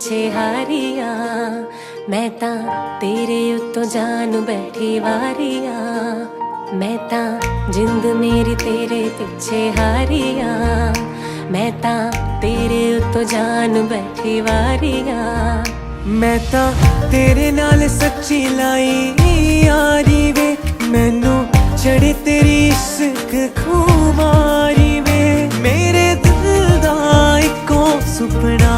पिछे हारिया, मैं तां तेरे उत्तों जान बैठी वारिया, मैं तां जिंद मेरी तेरे पिछे हारिया, मैं तां तेरे उत्तों जान बैठी वारिया। मैं तां तेरे नाल सच्ची लाई यारी वे, मैनू चढ़े तेरी इश्क खुमारी वे, मेरे दिल दा इको सुपना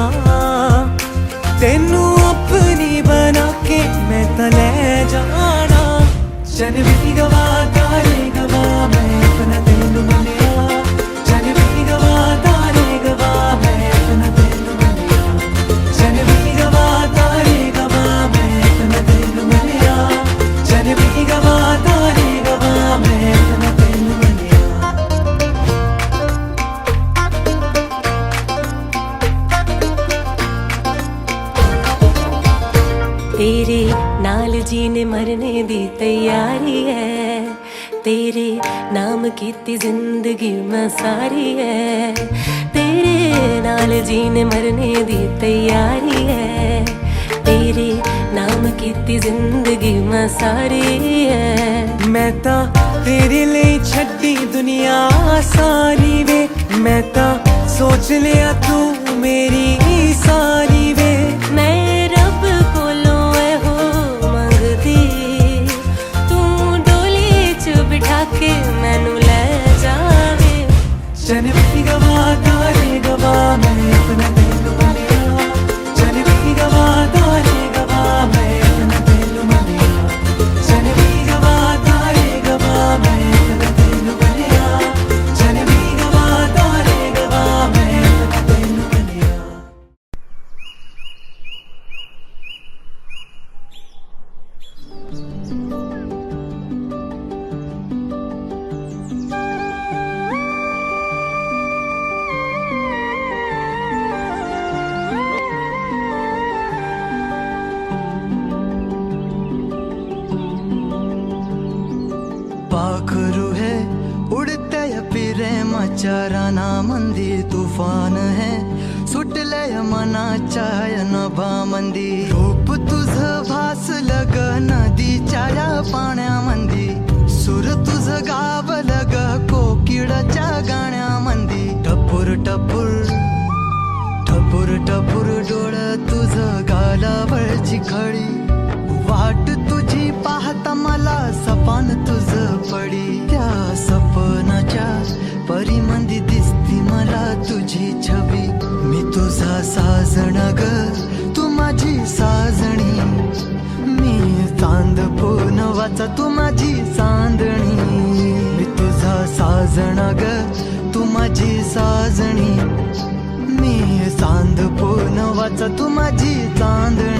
तेनू अपनी बना के मैं तां ले जाना। जन भी गवा तारे गवा मैं अपना तेनू मनिया, जन भी गवा तारे गवा मैं अपना तेनू मनिया, जन भी गवा तारे गवा मैं अपना तेनू मनिया, जन भी गवा तारे गवा मैं अपना तेनू मनिया। तेरे नाल जीने मरने दी तैयारी है, तेरे नाम कीती जिंदगी मैं सारी है, तेरे नाल जीने मरने दी तैयारी है, तेरे नाम कीती जिंदगी मैं सारी है। मैं तां तेरे लिए छड्डी दुनिया सारी वे, मैं तां सोच लिया तू मेरी सारी वे, मैं रब कोलों हो मंगदी, तू डोली च बिठा के मैनू ले जावे। जन भी गवा तारे गवा मैं अपना तेनू मनिया, जन भी गवा तारे गवा मैं अपना तेनू मनिया, जन भी गवा तारे गवा मैं अपना तेनू मनिया, जन भी गवा तारे गवा मैं अपना तेनू मनिया। पाखरू है उड़ते फिरे मचाराना मंदी, तूफान है सुटले मना चाय नभा मंदी, रूप तुझ भास लग नदी चाया पाण्या मंदी, सुर तुझ गाव लग कोकिळाच्या गाण्या मंदी, टपूर टपूर टपूर टपूर डोळ तुझ गालावरची खळी, वाट तुझी पाहता मला सपान तुझ पडी, त्या सपनाच्या परिमंदी दिसती मला तुझी छबी, मी तुझा साजण ग तू माझी साजणी, मी चांद वाचा तू माझी चांदणी, मी तुझा साजण ग तू माझी साजणी, मी चांद वाचा तू माझी चांदणी।